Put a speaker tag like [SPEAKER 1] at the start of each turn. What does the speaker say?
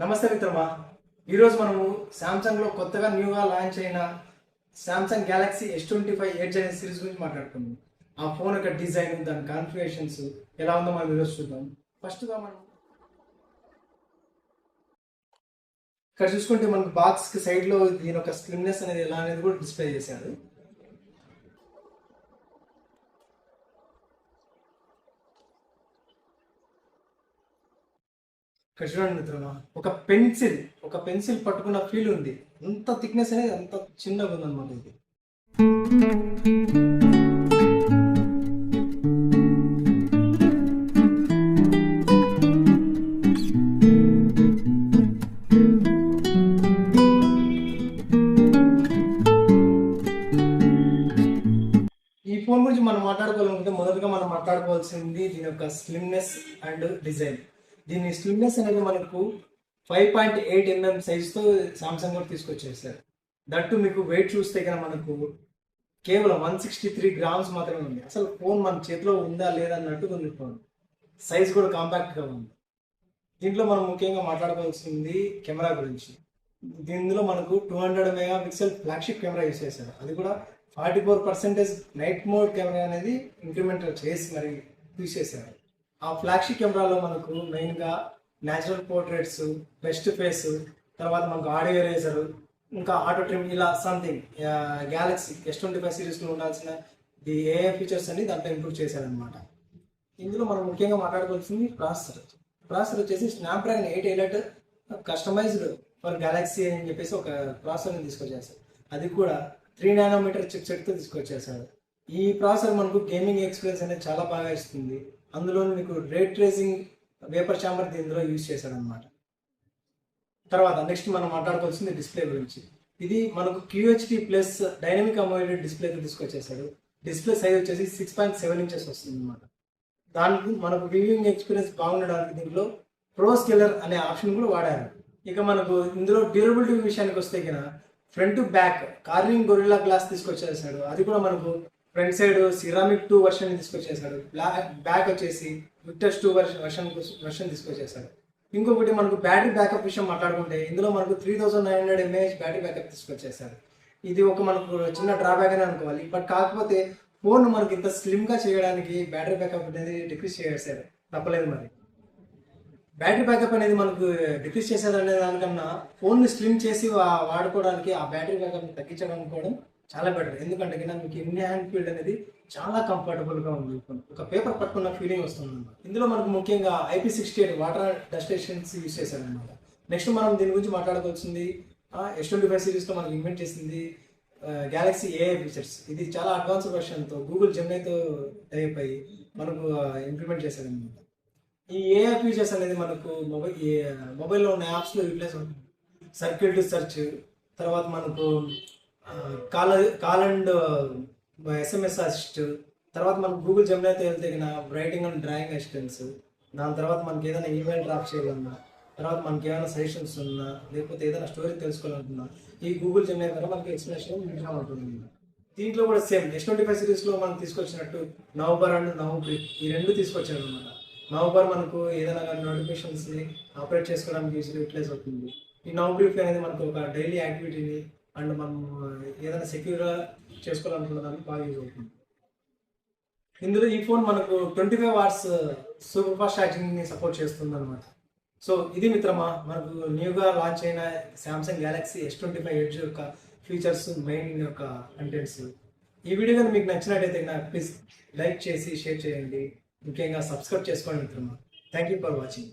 [SPEAKER 1] నమస్తే మిత్రమా. ఈరోజు మనము సామ్సంగ్లో కొత్తగా న్యూగా లాంచ్ అయిన సామ్సంగ్ గ్యాలక్సీ S25 ఎడ్జ్ అనే సిరీస్ గురించి మాట్లాడుకుందాం. ఆ ఫోన్ యొక్క డిజైన్, దాని కాన్ఫిగరేషన్స్ ఎలా ఉందో మనం ఈరోజు చూద్దాం. ఫస్ట్గా మనం ఇక్కడ చూసుకుంటే మనకు బాక్స్కి సైడ్లో దీని యొక్క స్లిమ్నెస్ అనేది ఎలా అనేది కూడా డిస్ప్లే చేశారు. ఇక్కడ చూడండి మిత్రమా, ఒక పెన్సిల్ పట్టుకున్న ఫీల్ ఉంది. అంత థిక్నెస్ అనేది అంత చిన్నగా ఉందన్నమాట ఇది. ఈ ఫోన్ గురించి మనం మాట్లాడుకోవాలనుకుంటే మొదటగా మనం మాట్లాడుకోవాల్సింది దీని యొక్క స్లిమ్నెస్ అండ్ డిజైన్. దీని స్లిమ్నెస్ అనేది మనకు 5.8 mm సైజుతో సామ్సంగ్ కూడా తీసుకొచ్చేసారు. దట్టు మీకు వెయిట్ చూస్తే కనుక మనకు కేవలం 163 grams మాత్రమే ఉంది. అసలు ఫోన్ మన చేతిలో ఉందా లేదా అన్నట్టు ఉంది. ఫోన్ సైజ్ కూడా కాంపాక్ట్గా ఉంది. దీంట్లో మనం ముఖ్యంగా మాట్లాడుకోవాల్సింది కెమెరా గురించి. దీనిలో మనకు 200 MP ఫ్లాగ్షిప్ కెమెరా యూస్ చేశారు. అది కూడా 44% నైట్ మోడ్ కెమెరా అనేది ఇంక్రిమెంట్ చేసి మరి యూస్ చేశారు. ఆ ఫ్లాగ్షిప్ కెమెరాలో మనకు మెయిన్గా న్యాచురల్ పోర్ట్రేట్స్, బెస్ట్ ఫేస్, తర్వాత మనకు ఆడియో ఎరేజర్, ఇంకా ఆటో ట్రిమ్, ఇలా సంథింగ్ గ్యాలక్సీ S25 సిరీస్లో ఉండాల్సిన ది ఏఐ ఫీచర్స్ అన్ని దాంట్లో ఇంప్రూవ్ చేశారనమాట. ఇందులో మనం ముఖ్యంగా మాట్లాడుకోవాల్సింది ప్రాసెసర్ వచ్చేసి స్నాప్డ్రాగన్ 888 కస్టమైజ్డ్ ఫర్ గ్యాలక్సీ అని చెప్పేసి ఒక ప్రాసెసర్ని తీసుకొచ్చేసారు. అది కూడా 3 nm చిప్సెట్తో తీసుకొచ్చేసారు. ఈ ప్రాసెసర్ మనకు గేమింగ్ ఎక్స్పీరియన్స్ అనేది చాలా బాగా ఇస్తుంది. అందులో మీకు రే ట్రేసింగ్ వేపర్ ఛాంబర్ దీనిలో యూజ్ చేశారనమాట. తర్వాత నెక్స్ట్ మనం మాట్లాడుకోవాల్సింది డిస్ప్లే గురించి. ఇది మనకు QHD+ డైనమిక్ అమోలెడ్ డిస్ప్లేతో తీసుకొచ్చేసాడు. డిస్ప్లే సైజ్ వచ్చేసి 6.7 inches వస్తుంది అనమాట. దానికి మనకు వ్యూయింగ్ ఎక్స్పీరియన్స్ బాగుండడానికి దీంట్లో ప్రో స్కేలర్ అనే ఆప్షన్ కూడా వాడారు. ఇక మనకు ఇందులో డ్యూరబిలిటీ విషయానికి వస్తే కనుక front to back curving Gorilla glass తీసుకొచ్చేసాడు. అది కూడా మనకు ఫ్రంట్ సైడ్ సిరామిక్ 2 వర్షన్ తీసుకొచ్చేసాడు. బ్యాక్ వచ్చేసి విక్టర్స్ 2 వర్షన్ తీసుకొచ్చేసాడు. ఇంకొకటి మనకు బ్యాటరీ బ్యాకప్ విషయం మాట్లాడుకుంటే ఇందులో మనకు 3900 mAh బ్యాటరీ బ్యాకప్ తీసుకొచ్చేసాడు. ఇది ఒక మనకు చిన్న డ్రాబ్యాక్ అని అనుకోవాలి. బట్ కాకపోతే ఫోన్ మనకి ఇంత స్లిమ్గా చేయడానికి బ్యాటరీ బ్యాకప్ అనేది డిక్రీస్ చేసేసారు, తప్పలేదు. మరి బ్యాటరీ బ్యాకప్ అనేది మనకు డిక్రీస్ చేసేది అనే దానికన్నా ఫోన్ని స్లిమ్ చేసి వాడుకోవడానికి ఆ బ్యాటరీ బ్యాకప్ని తగ్గించడం అనుకోవడం చాలా బెటర్. ఎందుకంటే మీకు ఇన్ హ్యాండ్ ఫీల్డ్ అనేది చాలా కంఫర్టబుల్గా ఉంది. ఒక పేపర్ పట్టుకున్న ఫీలింగ్ వస్తుంది అన్నమాట. ఇందులో మనకు ముఖ్యంగా IP68 వాటర్ డస్టేషన్స్ యూజ్ చేశారనమాట. నెక్స్ట్ మనం దీని గురించి మాట్లాడుకోవాల్సింది S25 సిరీస్లో మనకి ఇన్వెంట్ చేసింది గ్యాలక్సీ AI ఫీచర్స్. ఇది చాలా అడ్వాన్స్ వర్షన్తో గూగుల్ జెమినైతో టైప్ అయ్యి మనకు ఇంప్లిమెంట్ చేశారనమాట. ఈ AI ఫీచర్స్ అనేది మనకు మొబైల్లో ఉన్న యాప్స్లో యూటిలైజ్ అవుతుంది. సర్కిల్ టు సెర్చ్, తర్వాత మనకు కాల్ అండ్ SMS అసిస్ట్, తర్వాత మనకు గూగుల్ జెమినైతో వెళ్తే రైటింగ్ అండ్ డ్రాయింగ్ అసిస్టెంట్స్, దాని తర్వాత మనకి ఏదైనా ఈమెయిల్ డ్రాప్ చేయాలన్నా, తర్వాత మనకి ఏమైనా సజెషన్స్ ఉన్నా, లేకపోతే ఏదైనా స్టోరీ తెలుసుకోవాలనుకున్నా ఈ గూగుల్ జెమినై ద్వారా మనకి ఎక్స్ప్లెనేషన్ వింటా ఉంటుంది. దీంట్లో కూడా సేమ్ S25 సిరీస్లో మనం తీసుకొచ్చినట్టు నవబర్ అండ్ నవబ్రీఫ్ ఈ రెండు తీసుకొచ్చారు అనమాట. నవబర్ మనకు ఏదైనా కానీ నోటిఫికేషన్స్ని ఆపరేట్ చేసుకోవడానికి యూటిలైజ్ అవుతుంది. ఈ నవబ్రీఫ్ అనేది మనకు ఒక డైలీ యాక్టివిటీని అండ్ మనం ఏదైనా సెక్యూర్గా చేసుకోవాలనుకున్న దానికి బాగా యూజ్ అవుతుంది. ఇందులో ఈ ఫోన్ మనకు 25 watts సూపర్ ఫాస్ట్ ఛార్జింగ్ని సపోర్ట్ చేస్తుంది అనమాట. సో ఇది మిత్రమా మనకు న్యూగా లాంచ్ అయిన సామ్సంగ్ గ్యాలక్సీ S25 ఎడ్జ్ యొక్క ఫీచర్స్, మెయిన్ యొక్క కంటెంట్స్. ఈ వీడియో కానీ మీకు నచ్చినట్టయితే ప్లీజ్ లైక్ చేసి షేర్ చేయండి. ముఖ్యంగా సబ్స్క్రైబ్ చేసుకోండి మిత్రమా. Thank you for watching.